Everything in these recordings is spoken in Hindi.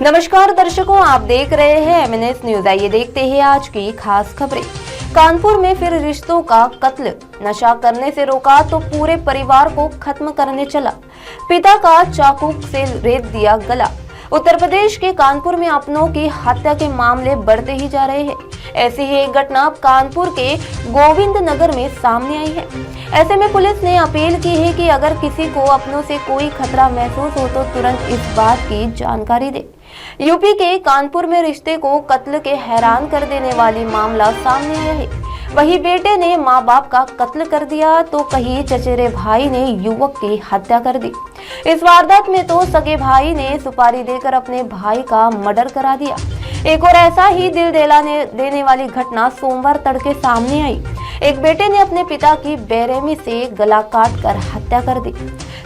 नमस्कार दर्शकों, आप देख रहे हैं एमएनएस न्यूज। आइए देखते हैं आज की खास खबरें। कानपुर में फिर रिश्तों का कत्ल, नशा करने से रोका तो पूरे परिवार को खत्म करने चला, पिता का चाकू से रेत दिया गला। उत्तर प्रदेश के कानपुर में अपनों की हत्या के मामले बढ़ते ही जा रहे हैं। ऐसी ही एक घटना कानपुर के गोविंद नगर में सामने आई है। ऐसे में पुलिस ने अपील की है कि अगर किसी को अपनों से कोई खतरा महसूस हो तो तुरंत इस बात की जानकारी दे। यूपी के कानपुर में रिश्ते को कत्ल के हैरान कर देने वाली मामला सामने आया है। वही बेटे ने मां बाप का कत्ल कर दिया तो कहीं चचेरे भाई ने युवक की हत्या कर दी। इस वारदात में तो सगे भाई ने सुपारी देकर अपने भाई का मर्डर करा दिया। एक और ऐसा ही दिल देने वाली घटना सोमवार तड़के सामने आई। एक बेटे ने अपने पिता की बेरहमी से गला काट कर हत्या कर दी।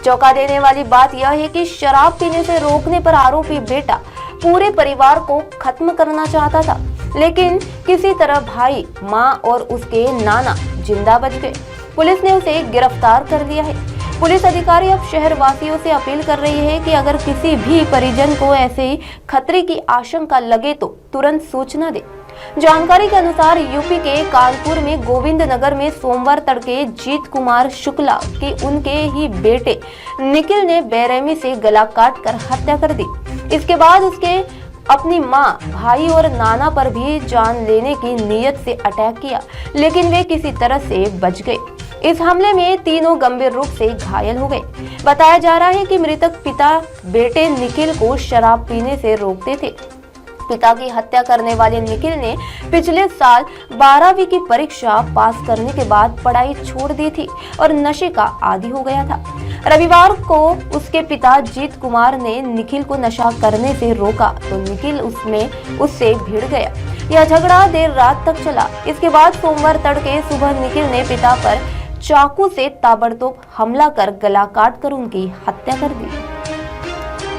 चौंका देने वाली बात यह है कि शराब पीने से रोकने पर आरोपी बेटा पूरे परिवार को खत्म करना चाहता था, लेकिन किसी तरह भाई, मां और उसके नाना जिंदा बच गए। पुलिस ने उसे गिरफ्तार कर लिया है। पुलिस अधिकारी अब शहर वासियों से अपील कर रही है कि अगर किसी भी परिजन को ऐसे खतरे की आशंका लगे तो तुरंत सूचना दे। जानकारी के अनुसार यूपी के कानपुर में गोविंद नगर में सोमवार तड़के जीत कुमार शुक्ला की उनके ही बेटे निखिल ने बेरहमी से गला काट कर हत्या कर दी। इसके बाद उसके अपनी मां, भाई और नाना पर भी जान लेने की नीयत से अटैक किया, लेकिन वे किसी तरह से बच गए। इस हमले में तीनों गंभीर रूप से घायल हो गए। बताया जा रहा है कि मृतक पिता बेटे निखिल को शराब पीने से रोकते थे। पिता की हत्या करने वाले निखिल ने पिछले साल 12वीं की परीक्षा पास करने के बाद पढ़ाई छोड़ दी थी और नशे का आदी हो गया था। रविवार को उसके पिता जीत कुमार ने निखिल को नशा करने से रोका तो निखिल उससे भिड़ गया। यह झगड़ा देर रात तक चला। इसके बाद सोमवार तड़के सुबह निखिल ने पिता पर चाकू से ताबड़तोड़ हमला कर गला काट कर उनकी हत्या कर दी।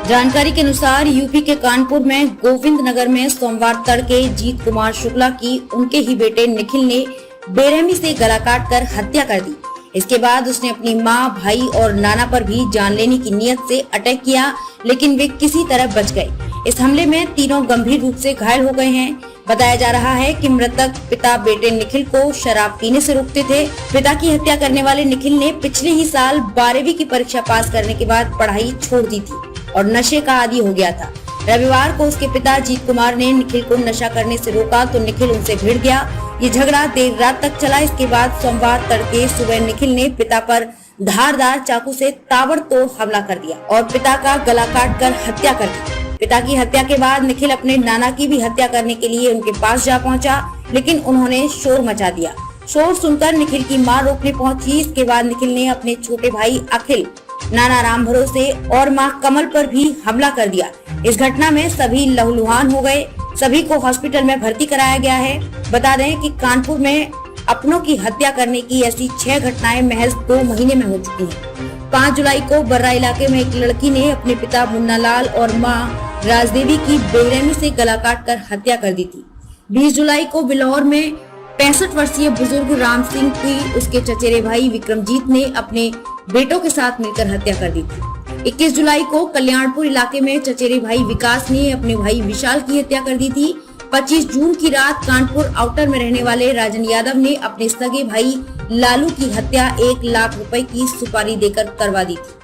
जानकारी के अनुसार यूपी के कानपुर में गोविंद नगर में सोमवार तड़के जीत कुमार शुक्ला की उनके ही बेटे निखिल ने बेरहमी से गला काट कर हत्या कर दी। इसके बाद उसने अपनी मां, भाई और नाना पर भी जान लेने की नीयत से अटैक किया, लेकिन वे किसी तरह बच गए। इस हमले में तीनों गंभीर रूप से घायल हो गए हैं। बताया जा रहा है कि मृतक पिता बेटे निखिल को शराब पीने से रोकते थे। पिता की हत्या करने वाले निखिल ने पिछले ही साल 12वीं की परीक्षा पास करने के बाद पढ़ाई छोड़ दी थी और नशे का आदी हो गया था। रविवार को उसके पिता जीत कुमार ने निखिल को नशा करने से रोका तो निखिल उनसे भिड़ गया। ये झगड़ा देर रात तक चला। इसके बाद सोमवार तड़के सुबह निखिल ने पिता पर धारदार चाकू से ताबड़तोड़ हमला कर दिया और पिता का गला काट कर हत्या कर दी। पिता की हत्या के बाद निखिल अपने नाना की भी हत्या करने के लिए उनके पास जा पहुंचा, लेकिन उन्होंने शोर मचा दिया। शोर सुनकर निखिल की मां रोकने पहुंची। इसके बाद निखिल ने अपने छोटे भाई अखिल, नाना राम भरोसे और मां कमल पर भी हमला कर दिया। इस घटना में सभी लहूलुहान हो गए। सभी को हॉस्पिटल में भर्ती कराया गया है। बता दें कि कानपुर में अपनों की हत्या करने की ऐसी 6 घटनाएं महज 2 महीने में हो चुकी हैं। 5 जुलाई को बर्रा इलाके में एक लड़की ने अपने पिता मुन्ना लाल और मां राजदेवी की बेरहमी से गला काट कर हत्या कर दी थी। 20 जुलाई को बिलौर में 65 वर्षीय बुजुर्ग राम सिंह की उसके चचेरे भाई विक्रमजीत ने अपने बेटों के साथ मिलकर हत्या कर दी थी। 21 जुलाई को कल्याणपुर इलाके में चचेरे भाई विकास ने अपने भाई विशाल की हत्या कर दी थी। 25 जून की रात कानपुर आउटर में रहने वाले राजन यादव ने अपने सगे भाई लालू की हत्या 1 लाख रुपए की सुपारी देकर करवा दी थी।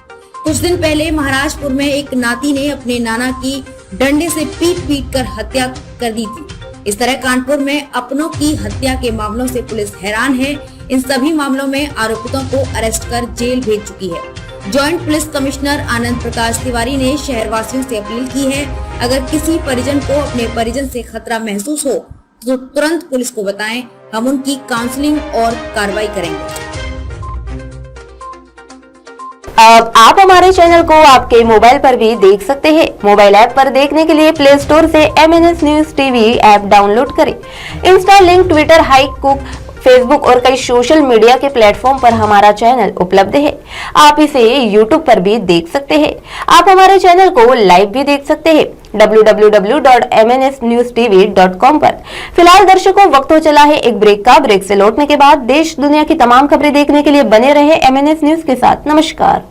कुछ दिन पहले महाराजपुर में एक नाती ने अपने नाना की डंडे से पीट कर हत्या कर दी थी। इस तरह कानपुर में अपनों की हत्या के मामलों से पुलिस हैरान है। इन सभी मामलों में आरोपितों को अरेस्ट कर जेल भेज चुकी है। Joint police commissioner Anand Prakash Tiwari ने शहरवासियों से अपील की है, अगर किसी परिजन को अपने परिजन से खतरा महसूस हो तो तुरंत पुलिस को बताएं। हम उनकी काउंसलिंग और कार्रवाई करेंगे। अब आप हमारे चैनल को आपके मोबाइल पर भी देख सकते हैं। मोबाइल ऐप पर देखने के लिए प्ले स्टोर से MNS news TV app download करें। इंस्टा लिंक, ट्विटर, हाइकुक, फेसबुक और कई सोशल मीडिया के प्लेटफॉर्म पर हमारा चैनल उपलब्ध है। आप इसे यूट्यूब पर भी देख सकते हैं। आप हमारे चैनल को लाइव भी देख सकते हैं www.mnsnewstv.com पर। फिलहाल दर्शकों, वक्त हो चला है एक ब्रेक का। ब्रेक से लौटने के बाद देश दुनिया की तमाम खबरें देखने के लिए बने रहे एमएनएस न्यूज के साथ। नमस्कार।